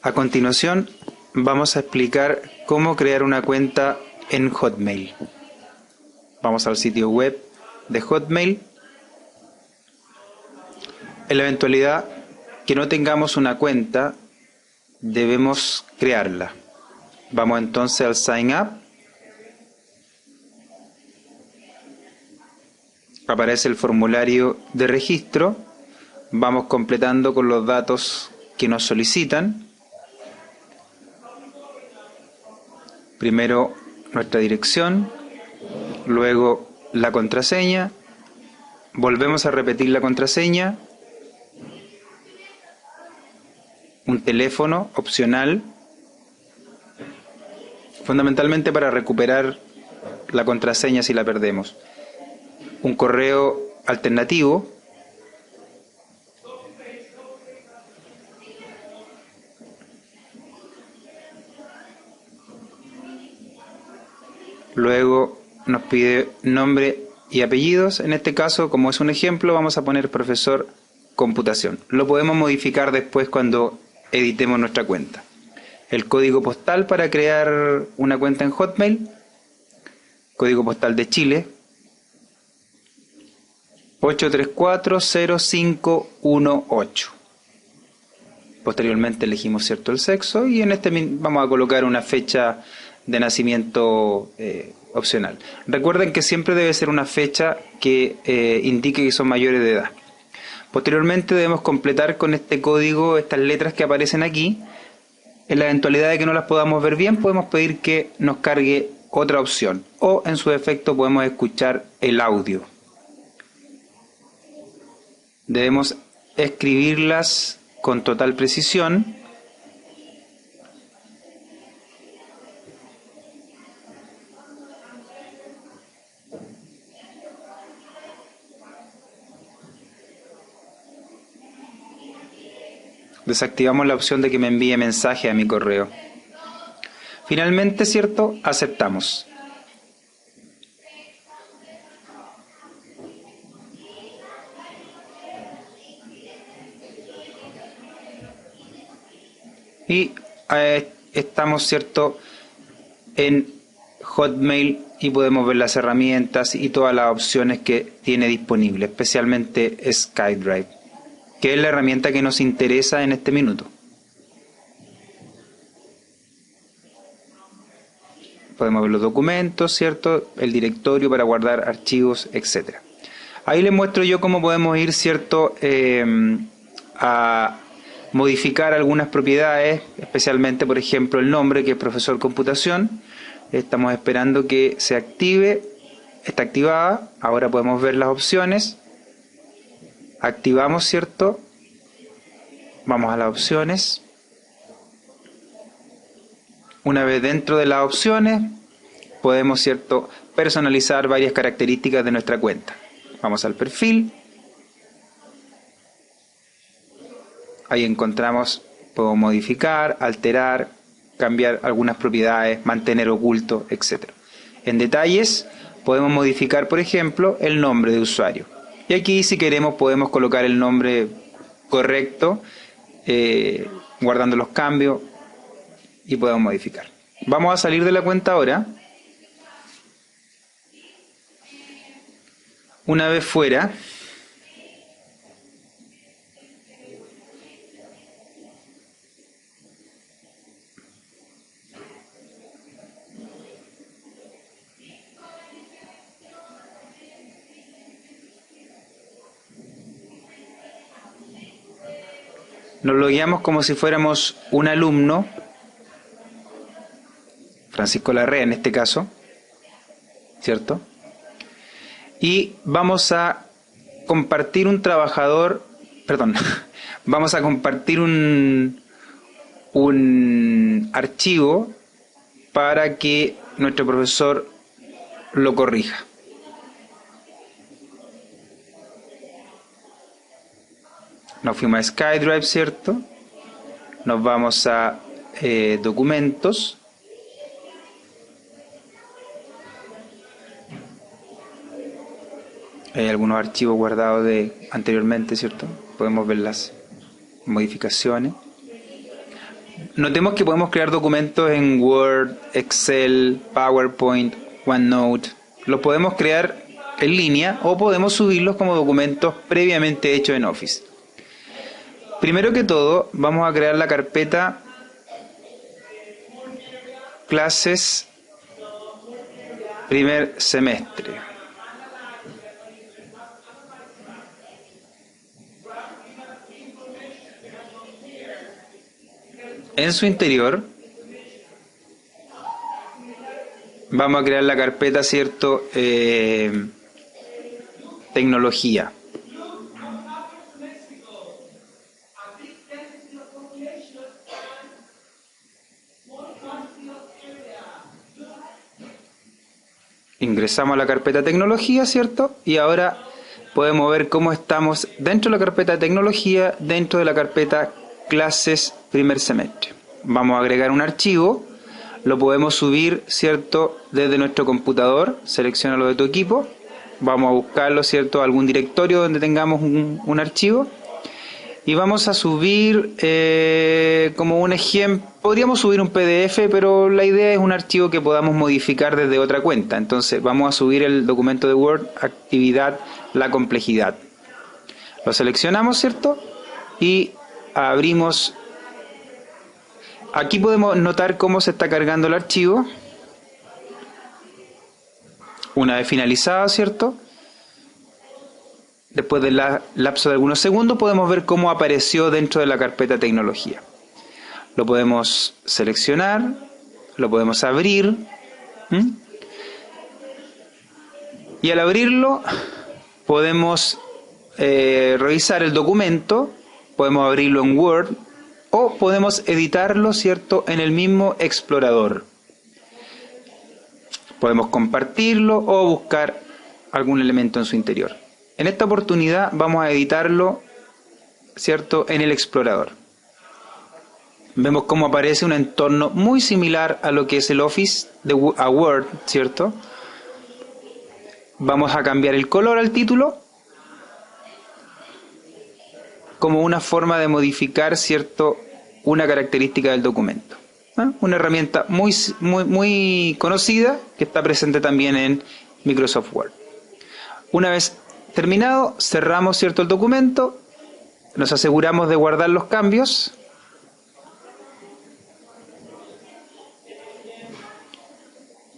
A continuación vamos a explicar cómo crear una cuenta en Hotmail. Vamos al sitio web de Hotmail. En la eventualidad que no tengamos una cuenta, debemos crearla. Vamos entonces al Sign Up. Aparece el formulario de registro. Vamos completando con los datos que nos solicitan. Primero nuestra dirección, luego la contraseña. Volvemos a repetir la contraseña. Un teléfono opcional, fundamentalmente para recuperar la contraseña si la perdemos. Un correo alternativo. Luego nos pide nombre y apellidos. En este caso, como es un ejemplo, vamos a poner profesor computación. Lo podemos modificar después cuando editemos nuestra cuenta. El código postal para crear una cuenta en Hotmail. Código postal de Chile. 8340518. Posteriormente elegimos cierto el sexo y en este vamos a colocar una fecha de nacimiento opcional. Recuerden que siempre debe ser una fecha que indique que son mayores de edad. Posteriormente debemos completar con este código estas letras que aparecen aquí. En la eventualidad de que no las podamos ver bien, podemos pedir que nos cargue otra opción o en su defecto podemos escuchar el audio. Debemos escribirlas con total precisión. Desactivamos la opción de que me envíe mensaje a mi correo. Finalmente, ¿cierto? Aceptamos. Y estamos, ¿cierto?, en Hotmail y podemos ver las herramientas y todas las opciones que tiene disponible, especialmente SkyDrive, que es la herramienta que nos interesa en este minuto. Podemos ver los documentos, ¿cierto?, el directorio para guardar archivos, etc. Ahí les muestro yo cómo podemos ir, ¿cierto?, a modificar algunas propiedades, especialmente, por ejemplo, el nombre, que es profesor computación. Estamos esperando que se active. Está activada. Ahora podemos ver las opciones. Activamos, ¿cierto? Vamos a las opciones. Una vez dentro de las opciones, podemos, ¿cierto?, personalizar varias características de nuestra cuenta. Vamos al perfil. Ahí encontramos, puedo modificar, alterar, cambiar algunas propiedades, mantener oculto, etc. En detalles, podemos modificar, por ejemplo, el nombre de usuario. Y aquí, si queremos, podemos colocar el nombre correcto, guardando los cambios, y podemos modificar. Vamos a salir de la cuenta ahora. Una vez fuera, nos logueamos como si fuéramos un alumno, Francisco Larrea en este caso, ¿cierto? Y vamos a compartir un trabajador, perdón, vamos a compartir un archivo para que nuestro profesor lo corrija. Nos fuimos a SkyDrive, ¿cierto? Nos vamos a documentos. Hay algunos archivos guardados anteriormente, ¿cierto? Podemos ver las modificaciones. Notemos que podemos crear documentos en Word, Excel, PowerPoint, OneNote. Los podemos crear en línea o podemos subirlos como documentos previamente hechos en Office. Primero que todo, vamos a crear la carpeta Clases Primer Semestre. En su interior vamos a crear la carpeta, ¿cierto? Tecnología. Ingresamos a la carpeta tecnología, ¿cierto? Y ahora podemos ver cómo estamos dentro de la carpeta tecnología, dentro de la carpeta clases primer semestre. Vamos a agregar un archivo, lo podemos subir, ¿cierto? Desde nuestro computador, selecciónalo de tu equipo, vamos a buscarlo, ¿cierto? Algún directorio donde tengamos un archivo y vamos a subir como un ejemplo, podríamos subir un PDF, pero la idea es un archivo que podamos modificar desde otra cuenta. Entonces vamos a subir el documento de Word, actividad, la complejidad. Lo seleccionamos, ¿cierto? Y abrimos. Aquí podemos notar cómo se está cargando el archivo. Una vez finalizado, ¿cierto? Después del lapso de algunos segundos podemos ver cómo apareció dentro de la carpeta tecnología. Lo podemos seleccionar, lo podemos abrir. Y al abrirlo podemos revisar el documento, podemos abrirlo en Word o podemos editarlo, ¿cierto?, en el mismo explorador. Podemos compartirlo o buscar algún elemento en su interior. En esta oportunidad vamos a editarlo, ¿cierto?, en el explorador. Vemos cómo aparece un entorno muy similar a lo que es el Office a Word, ¿cierto? Vamos a cambiar el color al título como una forma de modificar, ¿cierto?, una característica del documento. Una herramienta muy conocida que está presente también en Microsoft Word. Una vez terminado, cerramos, ¿cierto?, el documento, nos aseguramos de guardar los cambios.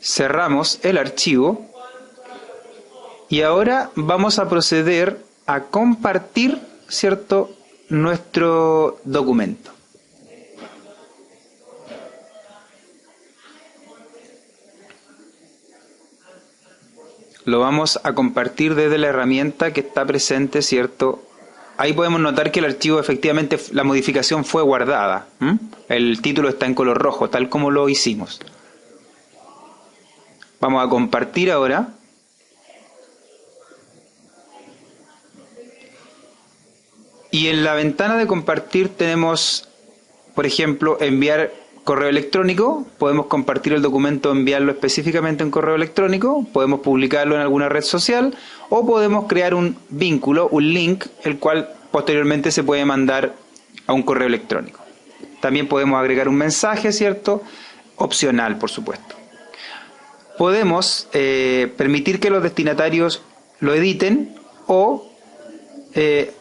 Cerramos el archivo y ahora vamos a proceder a compartir, ¿cierto?, nuestro documento. Lo vamos a compartir desde la herramienta que está presente, ¿cierto? Ahí podemos notar que el archivo, efectivamente, la modificación fue guardada. El título está en color rojo, tal como lo hicimos. Vamos a compartir ahora. Y en la ventana de compartir tenemos, por ejemplo, enviar correo electrónico. Podemos compartir el documento, enviarlo específicamente en correo electrónico. Podemos publicarlo en alguna red social. O podemos crear un vínculo, un link, el cual posteriormente se puede mandar a un correo electrónico. También podemos agregar un mensaje, ¿cierto? Opcional, por supuesto. Podemos permitir que los destinatarios lo editen o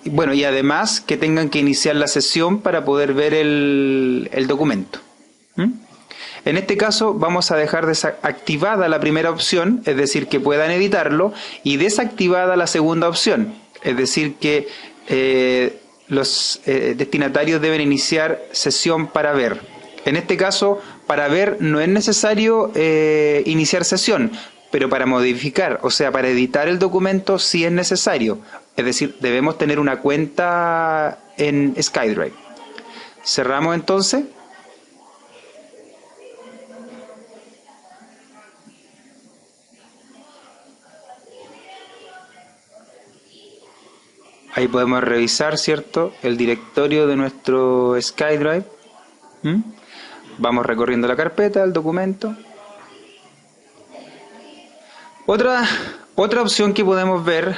bueno, y además que tengan que iniciar la sesión para poder ver el documento. En este caso vamos a dejar activada la primera opción, es decir, que puedan editarlo, y desactivada la segunda opción, es decir, que los destinatarios deben iniciar sesión para ver. En este caso, para ver no es necesario iniciar sesión, pero para modificar, o sea, para editar el documento sí es necesario. Es decir, debemos tener una cuenta en SkyDrive. Cerramos entonces. Ahí podemos revisar, ¿cierto?, el directorio de nuestro SkyDrive. Vamos recorriendo la carpeta, el documento. Otra opción que podemos ver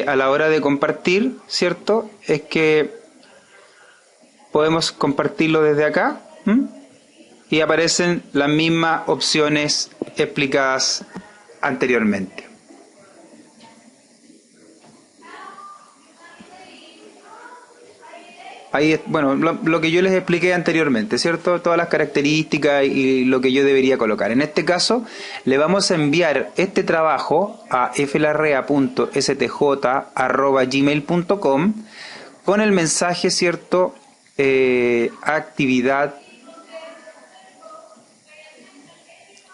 a la hora de compartir, ¿cierto?, es que podemos compartirlo desde acá, ¿Mm? Y aparecen las mismas opciones explicadas anteriormente. Ahí, bueno, lo que yo les expliqué anteriormente, ¿cierto? Todas las características y lo que yo debería colocar. En este caso, le vamos a enviar este trabajo a flarrea.stj@gmail.com con el mensaje, ¿cierto? Actividad,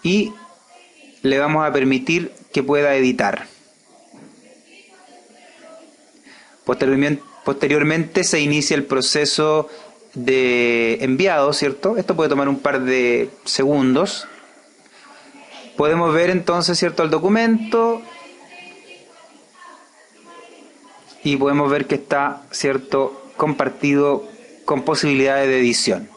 y le vamos a permitir que pueda editar. Posteriormente se inicia el proceso de enviado, ¿cierto? Esto puede tomar un par de segundos. Podemos ver entonces, ¿cierto?, el documento y podemos ver que está, ¿cierto?, compartido con posibilidades de edición.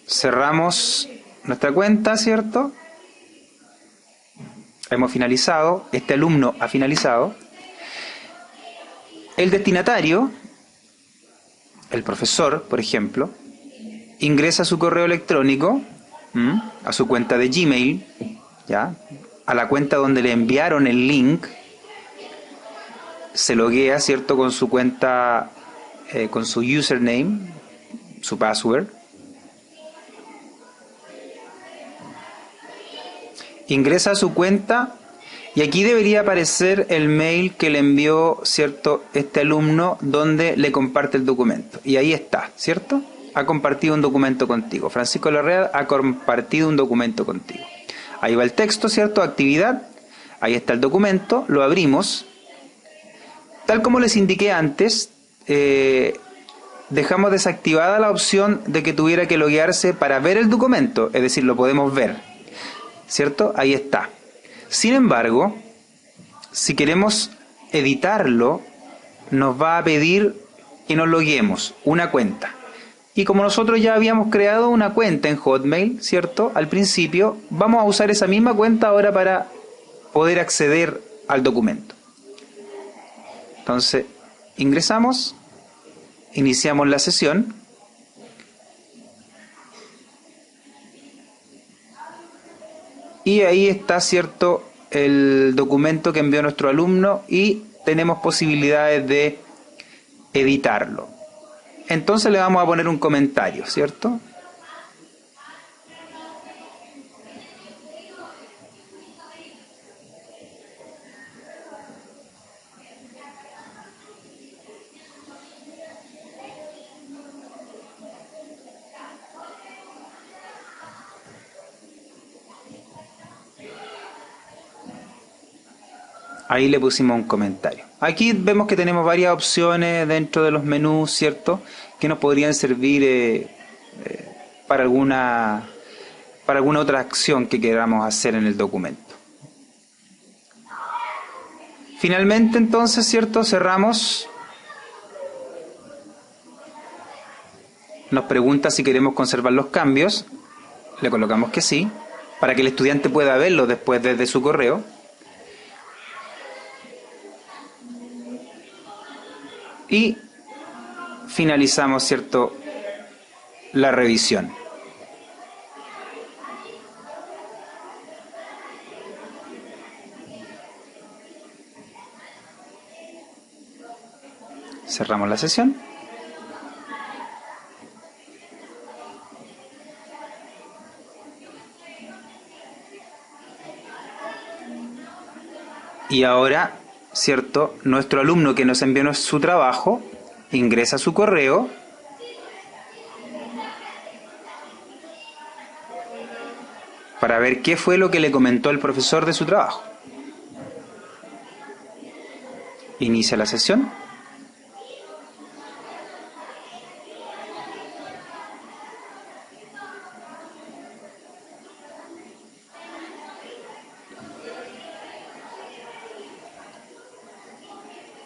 Cerramos nuestra cuenta, ¿cierto? Hemos finalizado, este alumno ha finalizado. El destinatario, el profesor, por ejemplo, ingresa su correo electrónico, a su cuenta de Gmail, ¿ya?, a la cuenta donde le enviaron el link, se loguea, ¿cierto?, con su cuenta, con su username, su password. Ingresa a su cuenta y aquí debería aparecer el mail que le envió, ¿cierto?, este alumno, donde le comparte el documento. Y ahí está, ¿cierto? Ha compartido un documento contigo. Francisco Larrea ha compartido un documento contigo. Ahí va el texto, ¿cierto? Actividad. Ahí está el documento. Lo abrimos. Tal como les indiqué antes, dejamos desactivada la opción de que tuviera que loguearse para ver el documento. Es decir, lo podemos ver, ¿cierto? Ahí está. Sin embargo, si queremos editarlo, nos va a pedir que nos loguemos una cuenta. Y como nosotros ya habíamos creado una cuenta en Hotmail, ¿cierto?, al principio, vamos a usar esa misma cuenta ahora para poder acceder al documento. Entonces, ingresamos, iniciamos la sesión. Y ahí está, ¿cierto?, el documento que envió nuestro alumno y tenemos posibilidades de editarlo. Entonces le vamos a poner un comentario, ¿cierto? Ahí le pusimos un comentario. Aquí vemos que tenemos varias opciones dentro de los menús, ¿cierto?, que nos podrían servir para alguna otra acción que queramos hacer en el documento. Finalmente, entonces, ¿cierto?, cerramos. Nos pregunta si queremos conservar los cambios. Le colocamos que sí, para que el estudiante pueda verlos después desde su correo. Y finalizamos, ¿cierto?, la revisión. Cerramos la sesión. Y ahora, ¿cierto?, nuestro alumno que nos envió su trabajo ingresa su correo para ver qué fue lo que le comentó el profesor de su trabajo. Inicia la sesión.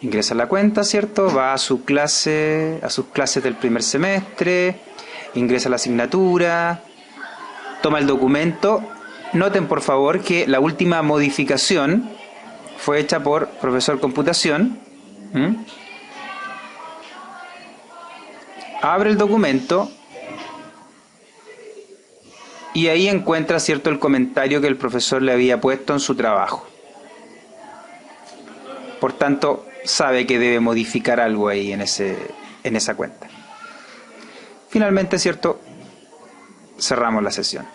Ingresa a la cuenta, ¿cierto? Va a su clase, a sus clases del primer semestre, ingresa la asignatura, toma el documento. Noten, por favor, que la última modificación fue hecha por profesor computación. Abre el documento y ahí encuentra, cierto, el comentario que el profesor le había puesto en su trabajo. Por tanto, sabe que debe modificar algo ahí en esa cuenta. Finalmente, cierto, cerramos la sesión.